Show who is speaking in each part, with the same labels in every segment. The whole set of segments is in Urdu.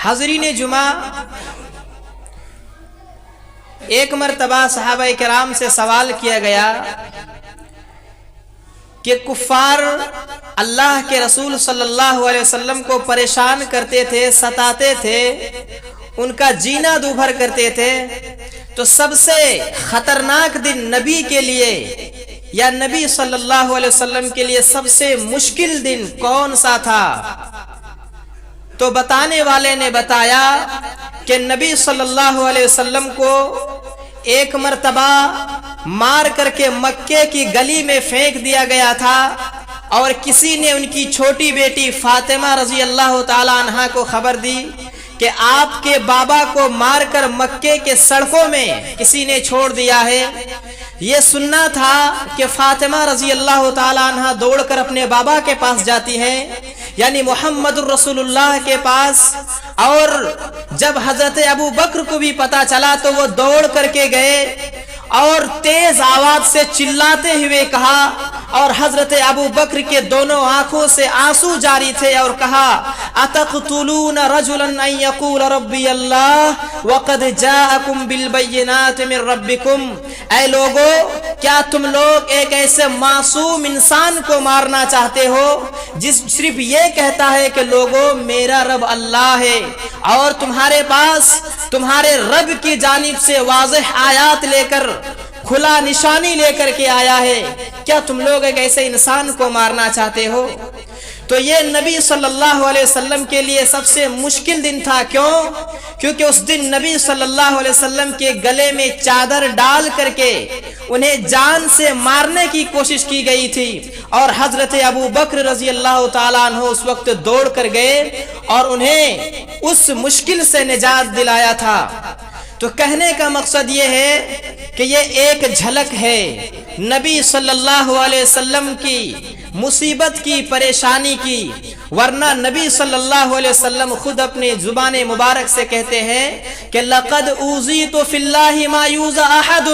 Speaker 1: حاضرین جمعہ، ایک مرتبہ صحابہ کرام سے سوال کیا گیا کہ کفار اللہ کے رسول صلی اللہ علیہ وسلم کو پریشان کرتے تھے، ستاتے تھے، ان کا جینا دوبھر کرتے تھے، تو سب سے خطرناک دن نبی کے لیے یا نبی صلی اللہ علیہ وسلم کے لیے سب سے مشکل دن کون سا تھا؟ تو بتانے والے نے بتایا کہ نبی صلی اللہ علیہ وسلم کو ایک مرتبہ مار کر کے مکے کی گلی میں پھینک دیا گیا تھا، اور کسی نے ان کی چھوٹی بیٹی فاطمہ رضی اللہ تعالی عنہا کو خبر دی کہ آپ کے بابا کو مار کر مکے کے سڑکوں میں کسی نے چھوڑ دیا ہے۔ یہ سننا تھا کہ فاطمہ رضی اللہ تعالی عنہا دوڑ کر اپنے بابا کے پاس جاتی ہیں، یعنی محمد الرسول اللہ کے پاس، اور جب حضرت ابو بکر کو بھی پتا چلا تو وہ دوڑ کر کے گئے اور تیز آواز سے چلاتے ہوئے کہا، اور حضرت ابو بکر کے دونوں آنکھوں سے آنسو جاری تھے، اور کہا اتقتلون رجلا ان یقول ربی اللہ وقد جاءکم بالبینات من ربکم، اے لوگو کیا تم لوگ ایک ایسے معصوم انسان کو مارنا چاہتے ہو جس صرف یہ کہتا ہے کہ لوگو میرا رب اللہ ہے، اور تمہارے پاس تمہارے رب کی جانب سے واضح آیات لے کر، کھلا نشانی لے کر کے آیا ہے، کیا تم لوگ ایک ایسے انسان کو مارنا چاہتے ہو؟ تو یہ نبی صلی اللہ علیہ وسلم کے لیے سب سے مشکل دن تھا۔ کیوں؟ کیونکہ اس دن نبی صلی اللہ علیہ وسلم کے گلے میں چادر ڈال کر کے انہیں جان سے مارنے کی کوشش کی گئی تھی، اور حضرت ابو بکر رضی اللہ تعالیٰ عنہ اس وقت دوڑ کر گئے اور انہیں اس مشکل سے نجات دلایا تھا۔ تو کہنے کا مقصد یہ ہے کہ یہ ایک جھلک ہے نبی صلی اللہ علیہ وسلم کی مصیبت کی، پریشانی کی، ورنہ نبی صلی اللہ علیہ وسلم خود اپنے زبان مبارک سے کہتے ہیں کہ لقد اوذیت فی اللہ ما یوذی احد،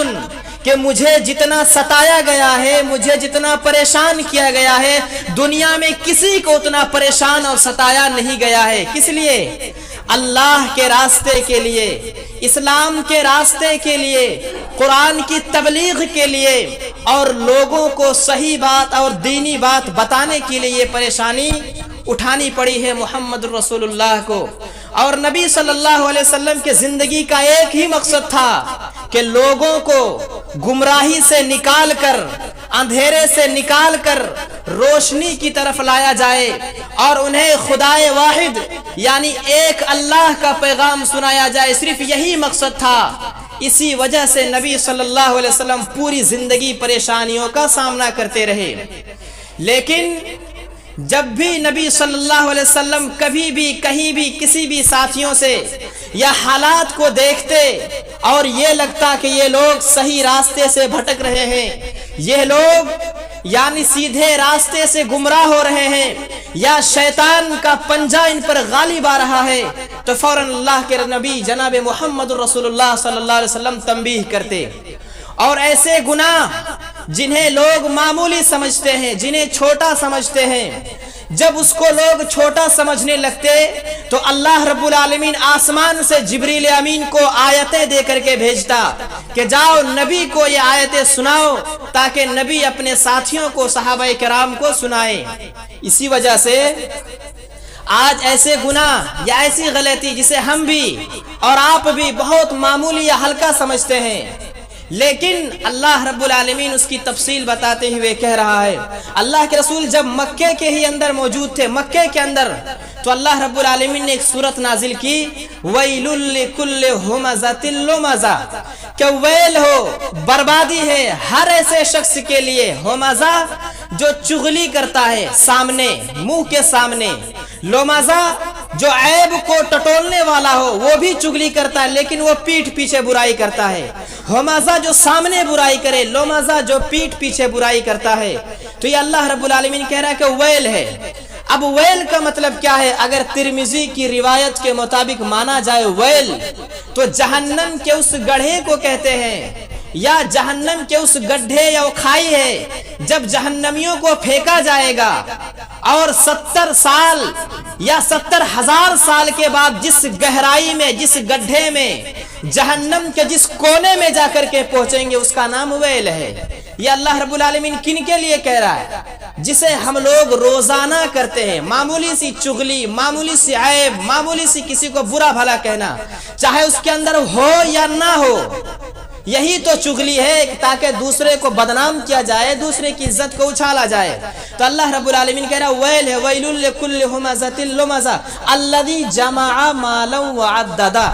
Speaker 1: کہ مجھے جتنا ستایا گیا ہے، مجھے جتنا پریشان کیا گیا ہے، دنیا میں کسی کو اتنا پریشان اور ستایا نہیں گیا ہے۔ کس لیے؟ اللہ کے راستے کے لیے، اسلام کے راستے کے لیے، قرآن کی تبلیغ کے لیے، اور لوگوں کو صحیح بات اور دینی بات بتانے کے لیے یہ پریشانی اٹھانی پڑی ہے محمد رسول اللہ کو۔ اور نبی صلی اللہ علیہ وسلم کے زندگی کا ایک ہی مقصد تھا کہ لوگوں کو گمراہی سے نکال کر، اندھیرے سے نکال کر روشنی کی طرف لایا جائے، اور انہیں خدائے واحد یعنی ایک اللہ کا پیغام سنایا جائے، صرف یہی مقصد تھا۔ اسی وجہ سے نبی صلی اللہ علیہ وسلم پوری زندگی پریشانیوں کا سامنا کرتے رہے۔ لیکن جب بھی نبی صلی اللہ علیہ وسلم کبھی بھی کہیں بھی کسی بھی ساتھیوں سے یا حالات کو دیکھتے اور یہ لگتا کہ یہ لوگ صحیح راستے سے بھٹک رہے ہیں، یہ لوگ یعنی سیدھے راستے سے گمراہ ہو رہے ہیں، یا شیطان کا پنجہ ان پر غالب آ رہا ہے، تو فوراً اللہ کے نبی جناب محمد رسول اللہ صلی اللہ علیہ وسلم تنبیہ کرتے، اور ایسے گناہ جنہیں لوگ معمولی سمجھتے ہیں، جنہیں چھوٹا سمجھتے ہیں، جب اس کو لوگ چھوٹا سمجھنے لگتے تو اللہ رب العالمین آسمان سے جبریل امین کو آیتیں دے کر کے بھیجتا کہ جاؤ نبی کو یہ آیتیں سناؤ، تاکہ نبی اپنے ساتھیوں کو، صحابہ کرام کو سنائے۔ اسی وجہ سے آج ایسے گناہ یا ایسی غلطی جسے ہم بھی اور آپ بھی بہت معمولی یا ہلکا سمجھتے ہیں، لیکن اللہ رب العالمین اس کی تفصیل بتاتے ہوئے کہہ رہا ہے۔ اللہ کے رسول جب مکے کے ہی اندر موجود تھے، مکے کے اندر، تو اللہ رب العالمین نے ایک سورت نازل کی، وَيْلٌ لِكُلِّ هُمَزَةٍ لُمَزَةٍ، کہ ویل ہو، بربادی ہے ہر ایسے شخص کے لیے، ہمزہ جو چغلی کرتا ہے سامنے، منہ کے سامنے، لومزہ جو عیب کو ٹٹولنے والا ہو، وہ بھی چغلی کرتا ہے لیکن وہ پیٹھ پیچھے برائی کرتا ہے، ہمزہ جو سامنے برائی کرے، لومزہ جو پیٹھ پیچھے برائی کرتا ہے۔ تو یہ اللہ رب العالمین کہہ رہا ہے کہ ویل ہے۔ اب ویل کا مطلب کیا ہے؟ اگر ترمذی کی روایت کے مطابق مانا جائے ویل، تو جہنم کے اس گڑھے کو کہتے ہیں، یا جہنم کے اس گڈھے یا کھائی ہے، جب جہنمیوں کو پھینکا جائے گا اور 70 سال یا 70,000 سال کے بعد جس گہرائی میں، جس گڈھے میں، جہنم کے جس کونے میں جا کر کے پہنچیں گے اس کا نام ویل ہے۔ یہ اللہ رب العالمین کن کے لیے کہہ رہا ہے؟ جسے ہم لوگ روزانہ کرتے ہیں، معمولی سی چغلی، معمولی سی عیب، معمولی سی کسی کو برا بھلا کہنا، چاہے اس کے اندر ہو یا نہ ہو، یہی تو چغلی ہے تاکہ دوسرے کو بدنام کیا جائے، دوسرے کی عزت کو اچھالا جائے۔ تو اللہ رب العالمین کہہ رہا ویل ہے، ویل لکل ہمزۃ لمزہ الذی جمع مالا وعددا۔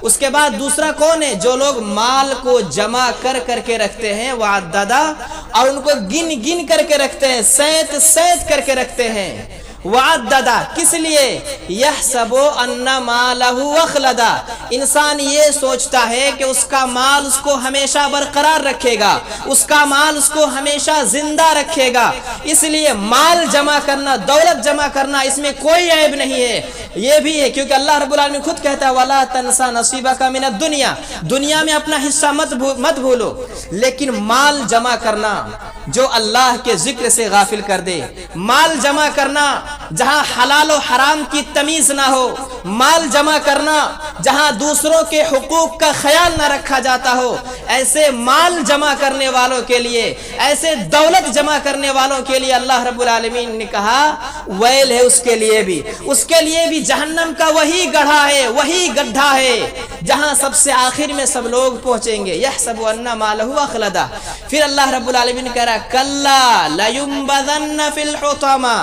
Speaker 1: اس کے بعد دوسرا کون ہے؟ جو لوگ مال کو جمع کر کر کے رکھتے ہیں، وعددا، اور ان کو گن گن کر کے رکھتے ہیں، سیت سیت کر کے رکھتے ہیں۔ وعددا کس لیے؟ یحسب ان مالہ اخلدا، انسان یہ سوچتا ہے کہ اس کا مال اس کو ہمیشہ برقرار رکھے گا، اس کا مال اس کو ہمیشہ زندہ رکھے گا، اس لیے مال جمع کرنا، دولت جمع کرنا، اس میں کوئی عیب نہیں ہے۔ یہ بھی ہے کیونکہ اللہ رب العالمین خود کہتا ہے وَلَا تَنْسَ نَصِيبَكَ مِنَ الدُّنْيَا، دنیا میں اپنا حصہ مت بھولو، لیکن مال جمع کرنا جو اللہ کے ذکر سے غافل کر دے، مال جمع کرنا جہاں حلال و حرام کی تمیز نہ ہو، مال جمع کرنا جہاں دوسروں کے حقوق کا خیال نہ رکھا جاتا ہو، ایسے مال جمع کرنے والوں کے لیے، ایسے دولت جمع کرنے والوں کے لیے اللہ رب العالمین نے کہا ویل ہے اس کے لیے بھی جہنم کا وہی گڑھا ہے، وہی گڈھا ہے جہاں سب سے آخر میں سب لوگ پہنچیں گے۔ یحسب ان مالہ اخلدا۔ پھر اللہ رب العالمین کہہ رہا کلا لینبذن فی الحطمہ،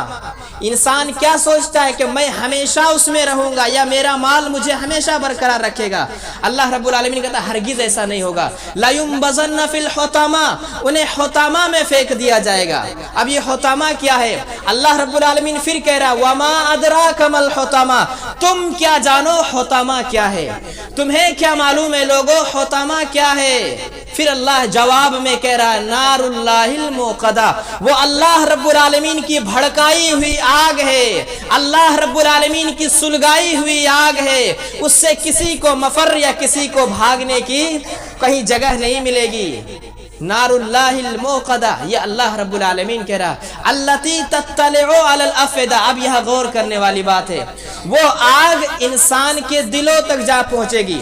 Speaker 1: انسان کیا سوچتا ہے کہ میں ہمیشہ اس میں رہوں گا یا میرا مال مجھے ہمیشہ برقرار رکھے گا؟ اللہ رب العالمین کہتا ہے ہرگز ایسا نہیں ہوگا۔ لینبذن فی الحطمہ، انہیں حطمہ میں پھینک دیا جائے گا۔ اب یہ حطمہ کیا ہے؟ اللہ رب العالمین پھر کہہ رہا وما ادراک ما الحطمہ، تم کیا جانو حطمہ کیا ہے؟ تمہیں کیا معلوم ہے لوگو حطمہ کیا ہے؟ پھر اللہ جواب میں کہہ رہا ہے نار اللہ الموقدہ، وہ اللہ رب العالمین کی بھڑکائی ہوئی آگ ہے، اللہ رب العالمین کی سلگائی ہوئی آگ ہے، اس سے کسی کو مفر یا کسی کو بھاگنے کی کہیں جگہ نہیں ملے گی۔ نار اللہ الموقدہ، یہ اللہ رب العالمین کہہ رہا التی تطلع علی الافئدہ۔ اب یہاں غور کرنے والی بات ہے، وہ آگ انسان کے دلوں تک جا پہنچے گی۔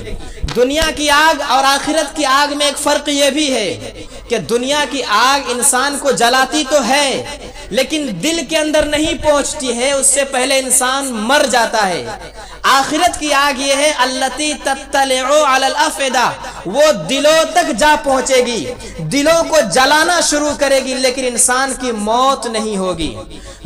Speaker 1: دنیا کی آگ اور آخرت کی آگ میں ایک فرق یہ بھی ہے کہ دنیا کی آگ انسان کو جلاتی تو ہے لیکن دل کے اندر نہیں پہنچتی ہے، اس سے پہلے انسان مر جاتا ہے۔ آخرت کی آگ یہ ہے التی تطلع علی الافئدہ، وہ دلوں تک جا پہنچے گی، دلوں کو جلانا شروع کرے گی لیکن انسان کی موت نہیں ہوگی۔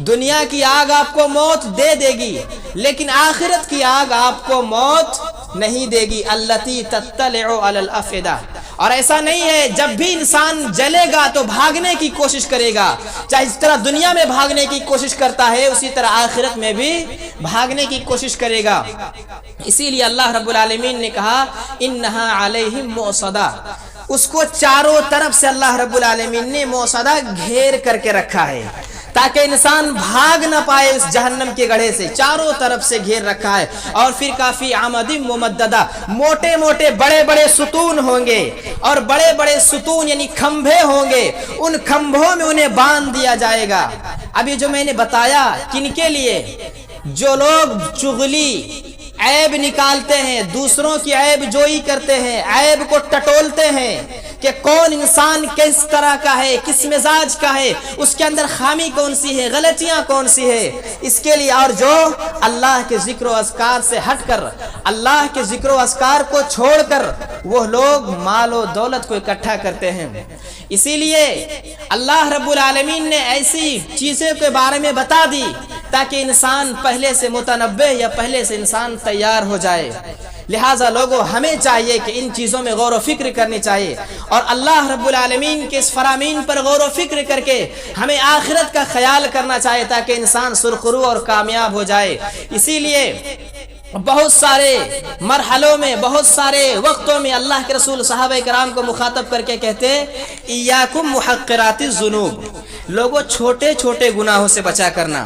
Speaker 1: دنیا کی آگ آپ کو موت دے دے گی لیکن آخرت کی آگ آپ کو موت نہیں دے گی۔ التی تطلع علی الافئدہ۔ اور ایسا نہیں ہے جب بھی انسان جلے گا تو بھاگنے کی کوشش کرے گا، چاہے اس طرح دنیا میں بھاگنے کی کوشش کرتا ہے اسی طرح آخرت میں بھی بھاگنے کی کوشش کرے گا۔ اسی لیے اللہ رب العالمین نے کہا انہا علیہم موصدہ، اس کو چاروں طرف سے اللہ رب العالمین نے موصدہ گھیر کر کے رکھا ہے تاکہ انسان بھاگ نہ پائے اس جہنم کے گڑھے سے، چاروں طرف سے گھیر رکھا ہے۔ اور پھر کافی عمد ممددہ، موٹے موٹے بڑے بڑے ستون ہوں گے، اور بڑے بڑے ستون یعنی کھمبے ہوں گے، ان کھمبوں میں انہیں باندھ دیا جائے گا۔ اب یہ جو میں نے بتایا کن کے لیے؟ جو لوگ چغلی، عیب نکالتے ہیں، دوسروں کی عیب جوئی کرتے ہیں، عیب کو ٹٹولتے ہیں کہ کون انسان کس طرح کا ہے، کس مزاج کا ہے، اس کے اندر خامی کون سی ہے، غلطیاں کون سی ہے، اس کے لیے۔ اور جو اللہ کے ذکر و اذکار سے ہٹ کر، اللہ کے ذکر و اذکار کو چھوڑ کر وہ لوگ مال و دولت کو اکٹھا کرتے ہیں، اسی لیے اللہ رب العالمین نے ایسی چیزوں کے بارے میں بتا دی تاکہ انسان پہلے سے متنبہ یا پہلے سے انسان تیار ہو جائے۔ لہٰذا لوگوں ہمیں چاہیے کہ ان چیزوں میں غور و فکر کرنی چاہیے اور اللہ رب العالمین کے اس فرامین پر غور و فکر کر کے ہمیں آخرت کا خیال کرنا چاہیے تاکہ انسان سرخرو اور کامیاب ہو جائے۔ اسی لیے بہت سارے مرحلوں میں، بہت سارے وقتوں میں اللہ کے رسول صحابہ کرام کو مخاطب کر کے کہتے ایاکم محقرات الذنوب، لوگوں چھوٹے چھوٹے گناہوں سے بچا کرنا،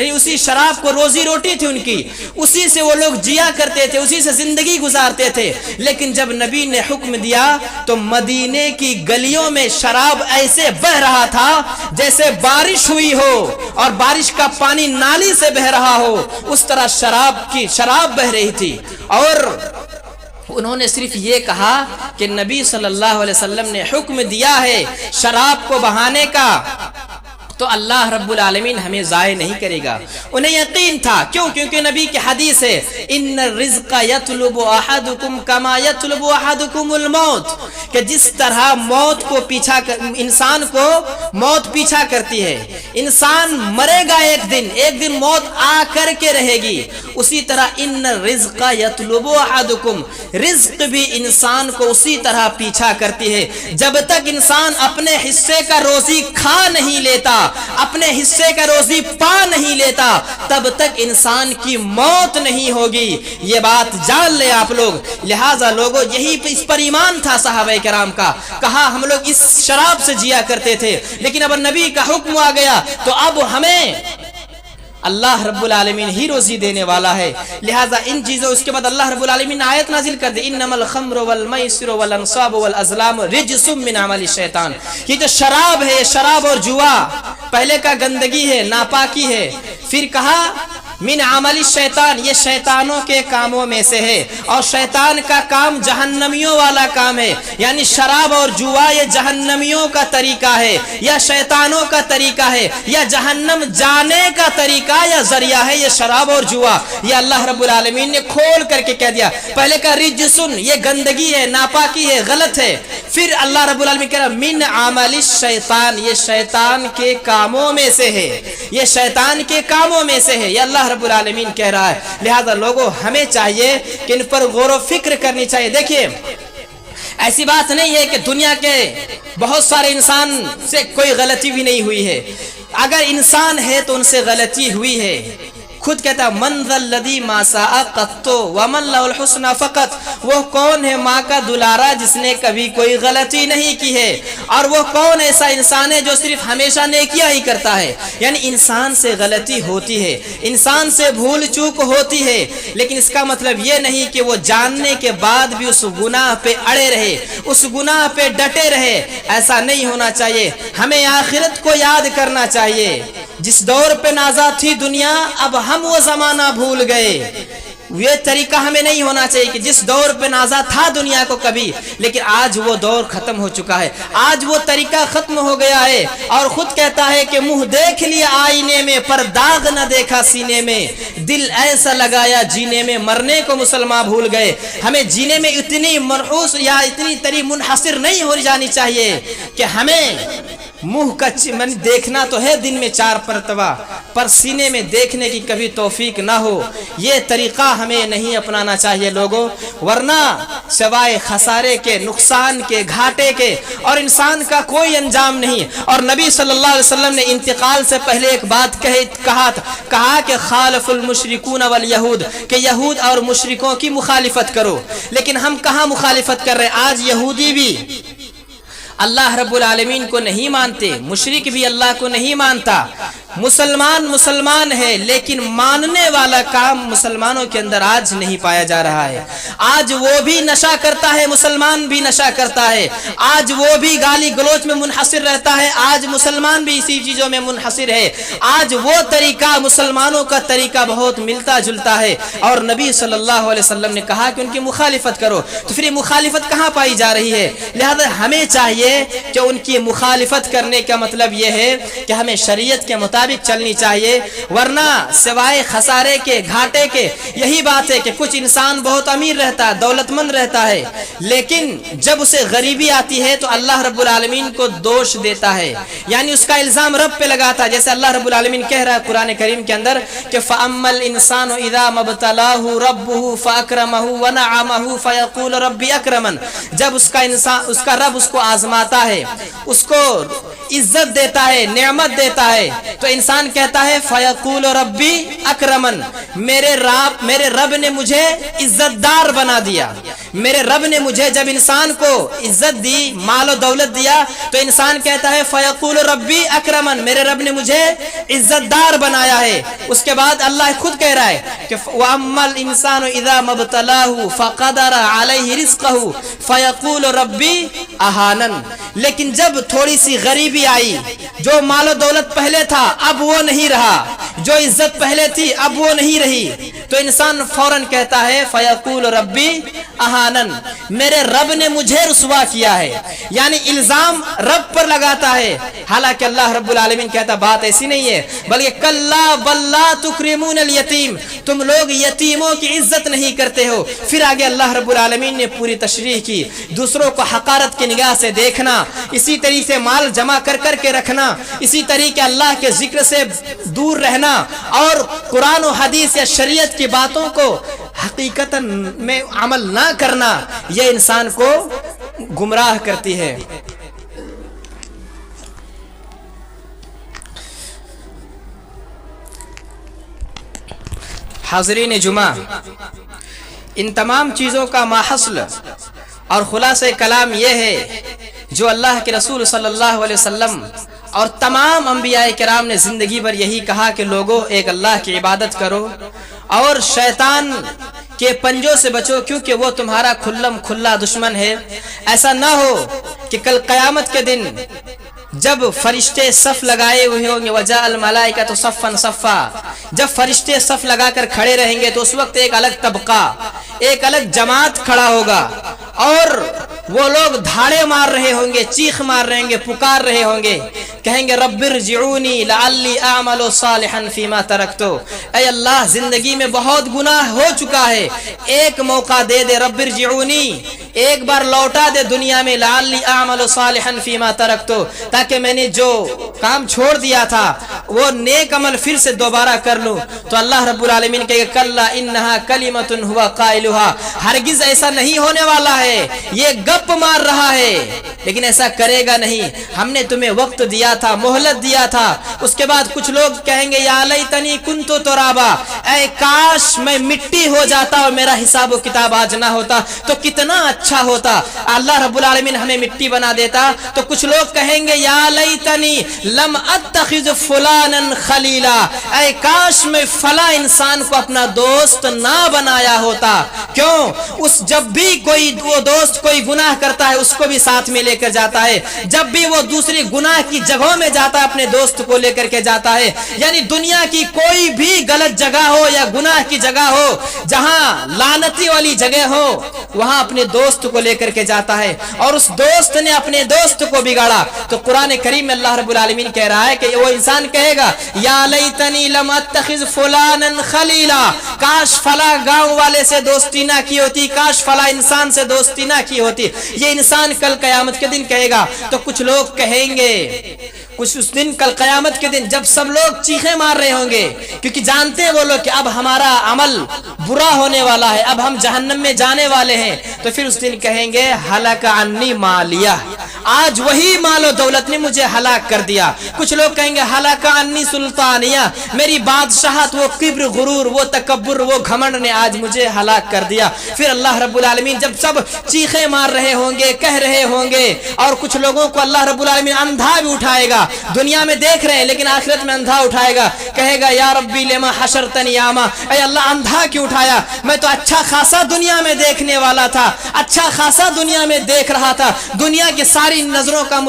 Speaker 1: اسی شراب کو روزی روٹی تھی ان کی، اسی سے وہ لوگ جیا کرتے تھے، اسی سے زندگی گزارتے تھے۔ لیکن جب نبی نے حکم دیا تو مدینے کی گلیوں میں شراب ایسے بہ رہا تھا جیسے بارش ہوئی ہو اور بارش کا پانی نالی سے بہ رہا ہو، اس طرح شراب بہ رہی تھی۔ اور انہوں نے صرف یہ کہا کہ نبی صلی اللہ علیہ وسلم نے حکم دیا ہے شراب کو بہانے کا، تو اللہ رب العالمین ہمیں ضائع نہیں کرے گا۔ انہیں یقین تھا، کیوں؟ کیونکہ نبی کی حدیث ہے ان الرزق یطلب احدکم کما یطلب احدکم الموت، کہ جس طرح موت کو انسان کو موت پیچھا کرتی ہے، انسان مرے گا ایک دن موت آ کر کے رہے گی، اسی طرح ان الرزق یطلب احدکم، رزق بھی انسان کو اسی طرح پیچھا کرتی ہے۔ جب تک انسان اپنے حصے کا روزی کھا نہیں لیتا، اپنے حصے کا روزی پا نہیں لیتا، تب تک انسان کی موت نہیں ہوگی۔ یہ بات جان لے آپ لوگ۔ لہٰذا لوگوں، یہی اس پر ایمان تھا صحابہ کرام کا، کہا ہم لوگ اس شراب سے جیا کرتے تھے، لیکن اب نبی کا حکم آ گیا تو اب ہمیں اللہ رب العالمین ہی روزی دینے والا ہے۔ لہٰذا ان چیزوں، اس کے بعد اللہ رب العالمین نے آیت نازل کر دی انما الخمر والمیسر والانصاب والازلام رجس من عمل الشیطان۔ یہ جو شراب ہے، شراب اور جوا پہلے کا گندگی ہے، ناپاکی ہے، پھر کہا من عمل الشیطان، یہ شیطانوں کے کاموں میں سے ہے، اور شیطان کا کام جہنمیوں والا کام ہے، یعنی شراب اور جوا یہ جہنمیوں کا طریقہ ہے یا شیطانوں کا طریقہ ہے یا جہنم جانے کا طریقہ یا ذریعہ ہے یہ شراب اور جوا۔ یہ اللہ رب العالمین نے کھول کر کے کہہ دیا۔ پہلے کا رجسن، یہ گندگی ہے، ناپاکی ہے، غلط ہے، پھر اللہ رب العالمین کہہ رہا من عمل الشیطان، یہ شیطان کے کاموں میں سے ہے، یہ شیطان کے کاموں میں سے ہے، یہ اللہ رب العالمین کہہ رہا ہے۔ لہذا لوگوں، ہمیں چاہیے کہ ان پر غور و فکر کرنی چاہیے۔ دیکھیے، ایسی بات نہیں ہے کہ دنیا کے بہت سارے انسان سے کوئی غلطی بھی نہیں ہوئی ہے، اگر انسان ہے تو ان سے غلطی ہوئی ہے۔ خود کہتا ہے من ذا الذی ما ساء قط ومن له الحسنى فقط، وہ کون ہے ماں کا دلارا جس نے کبھی کوئی غلطی نہیں کی ہے، اور وہ کون ایسا انسان ہے جو صرف ہمیشہ نیکیاں ہی کرتا ہے۔ یعنی انسان سے غلطی ہوتی ہے، انسان سے بھول چوک ہوتی ہے، لیکن اس کا مطلب یہ نہیں کہ وہ جاننے کے بعد بھی اس گناہ پہ اڑے رہے، اس گناہ پہ ڈٹے رہے، ایسا نہیں ہونا چاہیے۔ ہمیں آخرت کو یاد کرنا چاہیے۔ جس دور پہ نازا تھی دنیا، اب ہم وہ زمانہ بھول گئے۔ یہ طریقہ ہمیں نہیں ہونا چاہیے کہ جس دور پہ نازا تھا دنیا کو کبھی، لیکن آج وہ دور ختم ہو چکا ہے، آج وہ طریقہ ختم ہو گیا ہے۔ اور خود کہتا ہے کہ منہ دیکھ لیا آئینے میں پر داغ نہ دیکھا سینے میں، دل ایسا لگایا جینے میں مرنے کو مسلمان بھول گئے۔ ہمیں جینے میں اتنی منحوس یا اتنی تری منحصر نہیں ہو جانی چاہیے کہ ہمیں منہ کا دیکھنا تو ہے دن میں 4 مرتبہ، پر سینے میں دیکھنے کی کبھی توفیق نہ ہو۔ یہ طریقہ ہمیں نہیں اپنانا چاہیے لوگوں، ورنہ سوائے خسارے کے، نقصان کے، گھاٹے کے اور انسان کا کوئی انجام نہیں۔ اور نبی صلی اللہ علیہ وسلم نے انتقال سے پہلے ایک بات کہا کہ خالف المشرکون والیہود، کہ یہود اور مشرکوں کی مخالفت کرو۔ لیکن ہم کہاں مخالفت کر رہے ہیں؟ آج یہودی بھی اللہ رب العالمین کو نہیں مانتے، مشرک بھی اللہ کو نہیں مانتا، مسلمان ہے لیکن ماننے والا کام مسلمانوں کے اندر آج نہیں پایا جا رہا ہے۔ آج وہ بھی نشہ کرتا ہے، مسلمان بھی نشہ کرتا ہے، آج وہ بھی گالی گلوچ میں منحصر رہتا ہے، آج مسلمان بھی اسی چیزوں میں منحصر ہے۔ آج وہ طریقہ مسلمانوں کا طریقہ بہت ملتا جلتا ہے، اور نبی صلی اللہ علیہ وسلم نے کہا کہ ان کی مخالفت کرو، تو پھر یہ مخالفت کہاں پائی جا رہی ہے؟ لہذا ہمیں چاہیے کہ ان کی مخالفت کرنے کا مطلب یہ ہے کہ ہمیں شریعت کے مطابق چلنی چاہیے، ورنہ سوائے خسارے کے، گھاٹے کے یہی بات ہے کہ کچھ انسان بہت امیر رہتا ہے، دولت مند رہتا ہے، لیکن جب اسے غریبی آتی ہے تو اللہ رب العالمین کو دوش دیتا ہے، یعنی اس کا الزام رب پہ لگاتا ہے۔ جیسے اللہ رب العالمین کہہ رہا ہے قرآن کریم کے اندر کہ فَأَمَّا الْإِنسَانُ إِذَا مَا ابْتَلَاهُ رَبُّهُ فَأَكْرَمَهُ وَنَعَمَهُ فَيَقُولُ رَبِّي أَكْرَمَنِ، جب اس کا رب اس کو آزماتا ہے، اس کو عزت دیتا ہے، نعمت دیتا ہے، تو انسان کہتا ہے فَيَقُولُ رَبِّي أَكْرَمَنِ، میرے رب نے مجھے عزت دار بنا دیا۔ میرے رب نے مجھے جب انسان کو عزت دی، مال و دولت دیا، تو انسان کہتا ہے فیقول ربی اکرمن، میرے رب نے مجھے عزت دار بنایا ہے۔ اس کے بعد اللہ خود کہہ رہا ہے کہ وَأَمَّا الْإِنسَانُ إِذَا مَا ابْتَلَاهُ فَقَدَرَ عَلَيْهِ رِزْقَهُ فَيَقُولُ رَبِّي أَهَانَنِ، لیکن جب تھوڑی سی غریبی آئی، جو مال و دولت پہلے تھا اب وہ نہیں رہا، جو عزت پہلے تھی اب وہ نہیں رہی، تو انسان فوراً کہتا ہے فیقول ربی اہانن، میرے رب نے مجھے رسوا کیا ہے، یعنی الزام رب پر لگاتا ہے۔ حالانکہ اللہ رب العالمین کہتا بات ایسی نہیں ہے، بلکہ کلا بل لا تکرمون الیتیم، تم لوگ یتیموں کی عزت نہیں کرتے ہو۔ پھر آگے اللہ رب العالمین نے پوری تشریح کی، دوسروں کو حقارت کی نگاہ سے دیکھنا، اسی طریقے سے مال جمع کر کر کے رکھنا، اسی طریقے اللہ کے ذکر سے دور رہنا، اور قرآن و حدیث یا شریعت کی باتوں کو حقیقتاً میں عمل نہ کرنا، یہ انسان کو گمراہ کرتی ہے۔ حاضرین جمعہ، ان تمام چیزوں کا ماحصل اور خلاصہ کلام یہ ہے جو اللہ کے رسول صلی اللہ علیہ وسلم اور تمام انبیاء کرام نے زندگی بھر یہی کہا کہ لوگوں ایک اللہ کی عبادت کرو اور شیطان کے پنجوں سے بچو، کیونکہ وہ تمہارا کھلم کھلا دشمن ہے۔ ایسا نہ ہو کہ کل قیامت کے دن جب فرشتے صف لگائے ہوئے ہوں گے وجاء الملائکۃ صفا صفا، جب فرشتے صف لگا کر کھڑے رہیں گے تو اس وقت ایک الگ طبقہ، ایک الگ جماعت کھڑا ہوگا، اور وہ لوگ دھاڑے مار رہے ہوں گے، چیخ مار رہے ہوں گے، پکار رہے ہوں گے، کہیں گے رب ارجعونی لعلی اعمل صالحا فیما ترکت، اے اللہ زندگی میں بہت گناہ ہو چکا ہے، ایک موقع دے دے، رب ارجعونی، ایک بار لوٹا دے دنیا میں، لعلی اعمل صالحا فیما ترکت، تاکہ میں نے جو کام چھوڑ دیا تھا وہ نیک عمل پھر سے دوبارہ کر لوں۔ تو اللہ رب العالمین کہے گا کلا انہا کلمۃ ہوا قائلھا، ہرگز ایسا نہیں ہونے والا ہے، یہ گپ مار رہا ہے لیکن ایسا کرے گا نہیں، ہم نے تمہیں وقت دیا تھا، مہلت دیا تھا۔ اس کے بعد کچھ لوگ کہیں گے یا لیتنی کنت ترابا، اے کاش میں مٹی ہو جاتا اور میرا حساب و کتاب آج نہ ہوتا تو کتنا اچھا ہوتا، اللہ رب العالمین ہمیں مٹی بنا دیتا۔ تو کچھ لوگ کہیں گے یا لیتنی لم اتخذ فلانا خلیلا، اے کاش میں فلاں انسان کو اپنا دوست نہ بنایا ہوتا۔ کیوں؟ اس جب بھی کوئی وہ دوست کوئی گناہ کرتا ہے اس کو بھی ساتھ میں لے کر جاتا ہے، جب بھی وہ دوسری گناہ کی جگہوں میں جاتا ہے اپنے دوست کو لے کر کے جاتا ہے، یعنی دنیا کی کوئی بھی غلط جگہ ہو یا گناہ کی جگہ ہو، جہاں لعنتی والی جگہ ہو وہاں اپنے دوست کو لے کر کے جاتا ہے، اور اس دوست نے اپنے دوست کو بگاڑا۔ تو قرآن کریم میں اللہ رب العالمین کہہ رہا ہے کہ وہ انسان کہے گا یا لیتنی لم اتخذ فلانا خلیلا، کاش فلاں گاؤں والے سے دوستی نہ کی ہوتی، کاش فلاں انسان سے دوستی نہ کی ہوتی، یہ انسان کل قیامت کے دن کہے گا۔ تو کچھ لوگ کہیں گے، کچھ اس دن کل قیامت کے دن جب سب لوگ چیخیں مار رہے ہوں گے، کیونکہ جانتے ہیں وہ لوگ کہ اب ہمارا عمل برا ہونے والا ہے، اب ہم جہنم میں جانے والے ہیں، تو پھر اس دن کہیں گے ہلک عنی مالیہ، آج وہی مال و دولت نے مجھے ہلاک کر دیا۔ کچھ لوگ کہیں گے ہلک عنی سلطانیہ، میری بادشاہت، وہ کبر، غرور، وہ تکبر، وہ گھمنڈ نے آج مجھے ہلاک کر دیا۔ پھر اللہ رب العالمین جب سب چیخیں مار رہے ہوں گے، کہہ رہے ہوں گے، اور کچھ لوگوں کو اللہ رب العالمین اندھا بھی اٹھائے گا، دنیا میں دیکھ رہے ہیں لیکن آخرت میں اندھا اٹھائے گا، کہے گا یا ربی لما حشرتنی اعمی، اے اللہ اندھا کیوں اٹھایا، میں تو اچھا خاصا دنیا میں دیکھنے والا تھا، اچھا خاصا دنیا میں دیکھ رہا تھا، دنیا کی ساری نظروں کا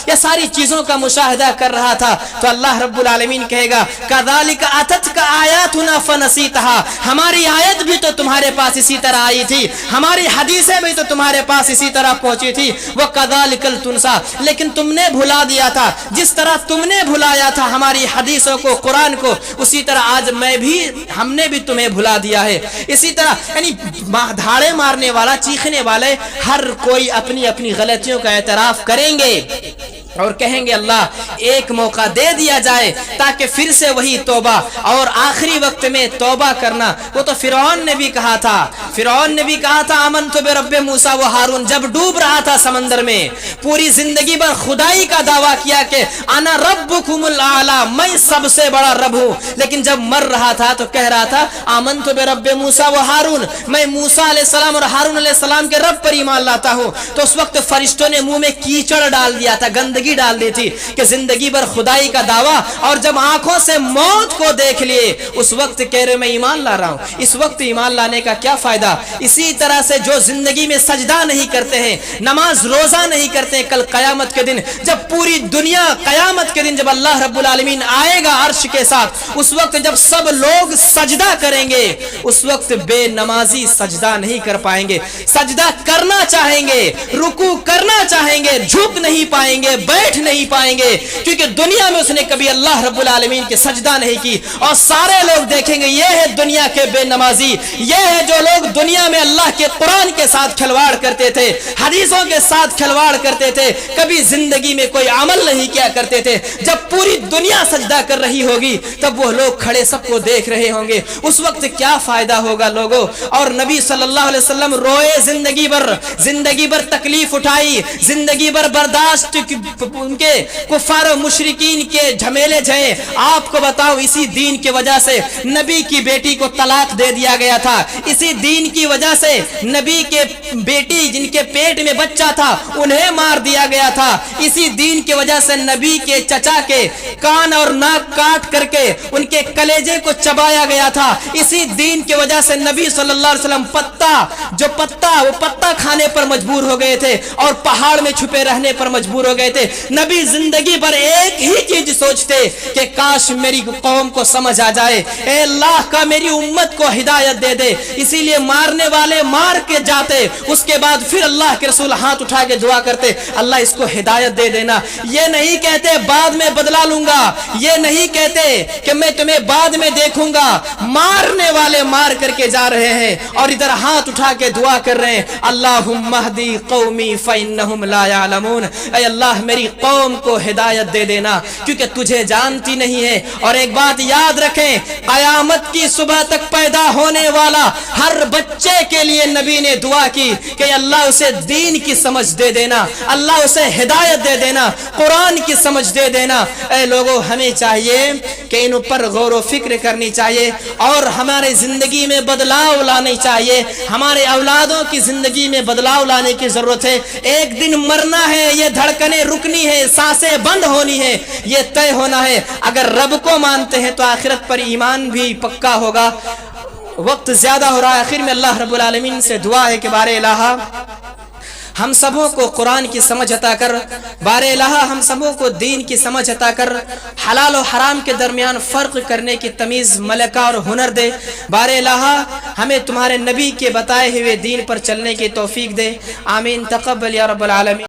Speaker 1: یا ساری چیزوں کا مشاہدہ کر رہا تھا۔ تو اللہ رب العالمین کہے گا کذالک اتتک آیاتنا فنسیتھا، ہماری آیت بھی تو تمہارے پاس اسی طرح آئی تھی، ہماری حدیثیں بھی تو تمہارے پاس اسی طرح پہنچی تھی، وکذالک تنسا، لیکن تم نے بھلا دیا تھا، جس طرح تم نے بھلایا تھا ہماری حدیثوں کو، قرآن کو، اسی طرح آج ہم نے بھی تمہیں بھلا دیا ہے۔ اسی طرح یعنی دھاڑے مارنے والا، چیخنے والے، ہر کوئی اپنی اپنی غلطیوں کا اعتراف کریں گے، اور کہیں گے اللہ ایک موقع دے دیا جائے تاکہ پھر سے وہی توبہ اور آخری وقت میں توبہ کرنا. وہ تو فرعون نے بھی کہا تھا, فرعون نے بھی کہا تھا آمنت برب موسیٰ و ہارون, جب ڈوب رہا تھا سمندر میں, پوری زندگی بھر خدائی کا دعویٰ کیا کہ انا ربکم الاعلی, میں سب سے بڑا رب ہوں, لیکن جب مر رہا تھا تو کہہ رہا تھا آمنت برب موسیٰ و ہارون, میں موسیٰ علیہ السلام اور ہارون علیہ السلام کے رب پر ایمان لاتا ہوں. تو اس وقت فرشتوں نے منہ میں کیچڑ ڈال دیا تھا, گندگی ڈال دی تھی کہ زندگی بھر خدائی کا دعویٰ, اور جب آنکھوں سے موت کو دیکھ لیے اس وقت کہہ رہے میں ایمان لا رہا ہوں. اس وقت ایمان لانے کا کیا فائدہ؟ اسی طرح سے جو زندگی میں سجدہ نہیں کرتے ہیں, نماز روزہ نہیں کرتے ہیں, کل قیامت کے دن جب پوری دنیا قیامت کے دن جب اللہ رب العالمین آئے گا عرش کے ساتھ, اس وقت جب سب لوگ سجدہ کریں گے اس وقت بے نمازی سجدہ نہیں کر پائیں گے. سجدہ کرنا چاہیں گے, رکوع کرنا چاہیں گے, جھک نہیں پائیں گے, بیٹھ نہیں پائیں گے, کیونکہ دنیا میں اس نے کبھی اللہ رب العالمین کے سجدہ نہیں کی. اور سارے لوگ دیکھیں گے یہ ہے دنیا کے بے نمازی, یہ ہے جو لوگ دنیا میں اللہ کے قرآن کے ساتھ کھلواڑ کرتے تھے, حدیثوں کے ساتھ کھلواڑ کرتے تھے, کبھی زندگی میں کوئی عمل نہیں کیا کرتے تھے. جب پوری دنیا سجدہ کر رہی ہوگی تب وہ لوگ کھڑے سب کو دیکھ رہے ہوں گے, اس وقت کیا فائدہ ہوگا لوگوں؟ اور نبی صلی اللہ علیہ وسلم روئے, زندگی بھر تکلیف اٹھائی, زندگی بھر برداشت ان کے کفار و مشرکین کے جھمیلے جھیں. آپ کو بتاؤ اسی دین کی وجہ سے نبی کی بیٹی کو طلاق دے دیا گیا تھا, اسی دین کی وجہ سے نبی کے بیٹی جن کے پیٹ میں بچہ تھا انہیں مار دیا گیا تھا, اسی دین کی وجہ سے نبی کے چچا کے کان اور ناک کاٹ کر کے ان کے کلیجے کو چبایا گیا تھا, اسی دین کی وجہ سے نبی صلی اللہ علیہ وسلم پتا کھانے پر مجبور ہو گئے تھے اور پہاڑ میں چھپے رہنے پر مجبور ہو گئے تھے. نبی زندگی پر ایک ہی چیز سوچتے کہ کاش میری قوم کو سمجھ آ جائے, اے اللہ کا میری امت کو ہدایت دے دے. اسی لیے مارنے والے مار کے جاتے, اس کے بعد پھر اللہ کے رسول ہاتھ اٹھا کے دعا کرتے اللہ اس کو ہدایت دے دینا. یہ نہیں کہتے بعد میں بدلا لوں گا, یہ نہیں کہتے کہ میں تمہیں بعد میں دیکھوں گا. مارنے والے مار کر کے جا رہے ہیں اور ادھر ہاتھ اٹھا کے دعا کر رہے ہیں اللہم اہدی قومی فإنہم لا یعلمون, اے اللہ میری قوم کو ہدایت دے دینا کیونکہ تجھے جانتی نہیں ہے. اور ایک بات یاد رکھیں, قیامت کی صبح تک پیدا ہونے والا ہر بچے کے لیے نبی نے دعا کی کہ اللہ اسے دین کی سمجھ دے دینا, اللہ اسے ہدایت دے دینا, قرآن کی سمجھ دے دینا. اے لوگوں ہمیں چاہیے کہ ان پر غور و فکر کرنی چاہیے اور ہمارے زندگی میں بدلاؤ لانی چاہیے, ہمارے اولادوں کی زندگی میں بدلاؤ لانے کی ضرورت ہے. ایک دن مرنا ہے, یہ دھڑکنیں رکنی ہے, سانسیں بند ہونی ہے, یہ طے ہونا ہے. اگر رب کو مانتے ہیں تو آخرت پر ایمان بھی پکا ہوگا. وقت زیادہ ہو رہا ہے, آخر میں اللہ رب العالمین سے دعا ہے کہ بار الہ ہم سبوں کو قرآن کی سمجھ عطا کر, بار الہ ہم سبوں کو دین کی سمجھ عطا کر, حلال و حرام کے درمیان فرق کرنے کی تمیز ملکہ اور ہنر دے. بار الہ ہمیں تمہارے نبی کے بتائے ہوئے دین پر چلنے کی توفیق دے. آمین. تقبل یا رب العالمین.